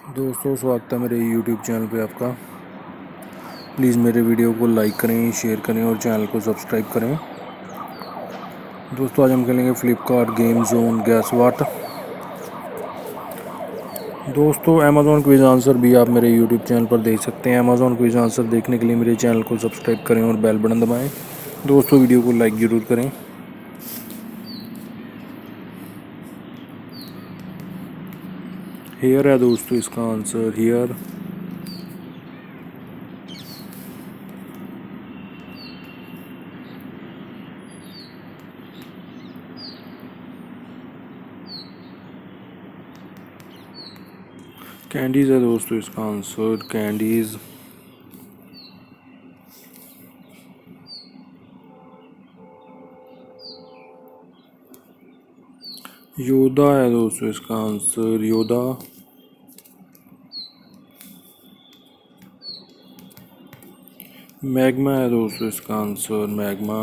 दोस्तों, स्वागत है मेरे YouTube चैनल पे आपका। प्लीज़ मेरे वीडियो को लाइक करें, शेयर करें और चैनल को सब्सक्राइब करें। दोस्तों, आज हम खेलेंगे फ्लिपकार्ट गेम जोन गैस वाट। दोस्तों, अमेज़ॉन क्विज आंसर भी आप मेरे YouTube चैनल पर देख सकते हैं। अमेज़ॉन क्विज आंसर देखने के लिए मेरे चैनल को सब्सक्राइब करें और बेल बटन दबाएं। दोस्तों, वीडियो को लाइक ज़रूर करें। हेयर है दोस्तों इसका आंसर, हेयर। कैंडीज़ है दोस्तों इसका आंसर, कैंडीज़। योदा है दोस्तों इसका आंसर, योदा। मैग्मा है दोस्तों इसका आंसर, मैग्मा।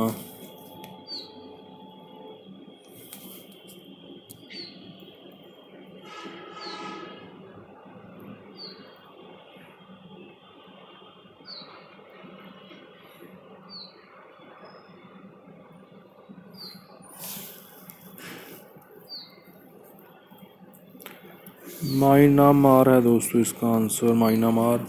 माइनामार है दोस्तों इसका आंसर, माइनामार।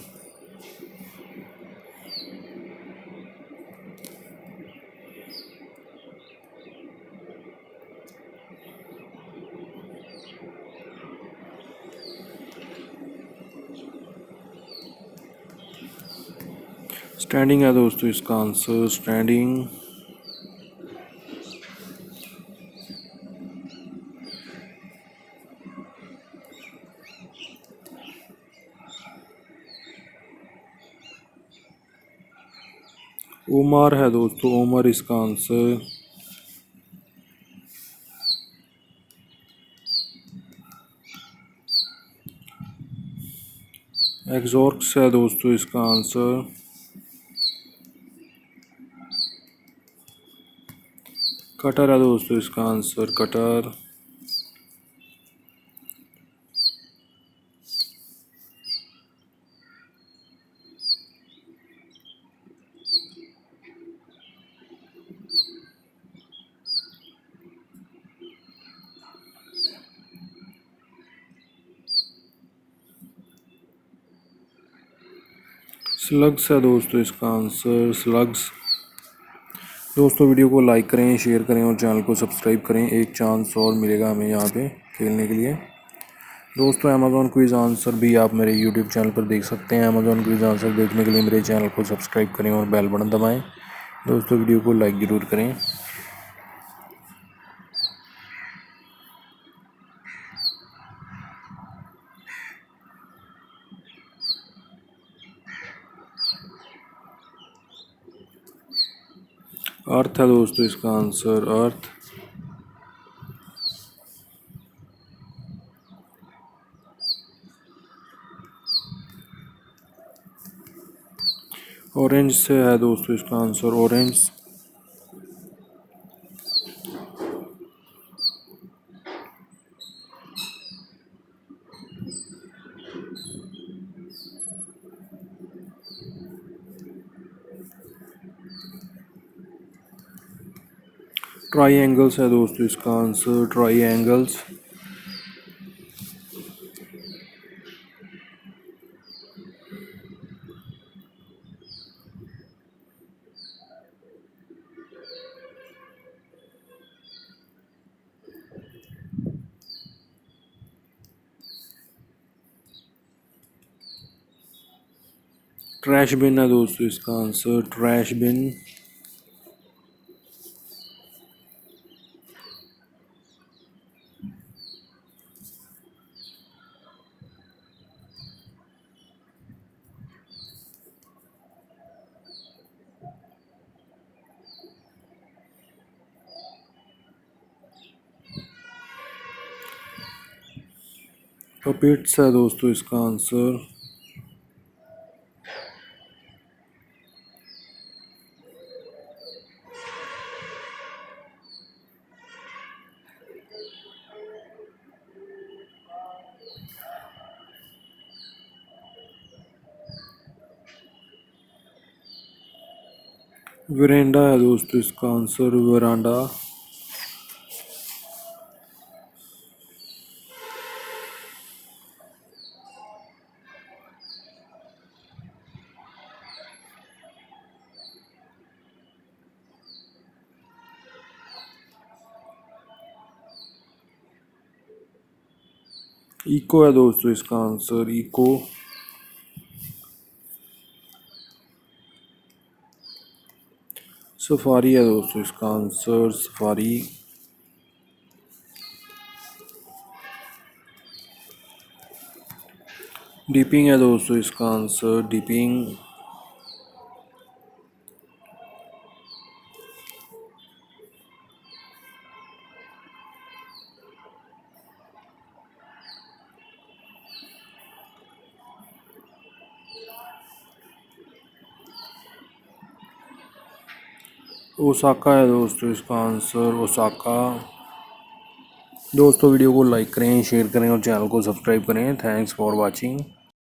स्टैंडिंग है दोस्तों इसका आंसर, स्टैंडिंग। उमर है दोस्तों, उमर इसका आंसर। एग्जॉर्क्स है दोस्तों इसका आंसर। कटर है दोस्तों इसका आंसर, कटर। स्लग्स है दोस्तों इसका आंसर, स्लग्स। दोस्तों, वीडियो को लाइक करें, शेयर करें और चैनल को सब्सक्राइब करें। एक चांस और मिलेगा हमें यहाँ पे खेलने के लिए। दोस्तों, अमेज़ॉन क्विज आंसर भी आप मेरे YouTube चैनल पर देख सकते हैं। अमेज़ॉन क्विज आंसर देखने के लिए मेरे चैनल को सब्सक्राइब करें और बेल बटन दबाएं। दोस्तों, वीडियो को लाइक ज़रूर करें। अर्थ है दोस्तों इसका आंसर, अर्थ। ऑरेंज से है दोस्तों इसका आंसर, ऑरेंज। ट्राई एंगल्स है दोस्तों इसका आंसर, ट्राई एंगल्स। ट्रैश बिन है दोस्तों इसका आंसर, ट्रैश बिन। पपेट्स है दोस्तों इसका आंसर। वेरेंडा है दोस्तों इसका आंसर, वरांडा। इको है दोस्तों इसका आंसर, इको। सफारी है दोस्तों इसका आंसर, सफारी। डिपिंग है दोस्तों इसका आंसर, डिपिंग। ओसाका है दोस्तों इसका आंसर, ओसाका। दोस्तों वीडियो को लाइक करें, शेयर करें और चैनल को सब्सक्राइब करें। Thanks for watching.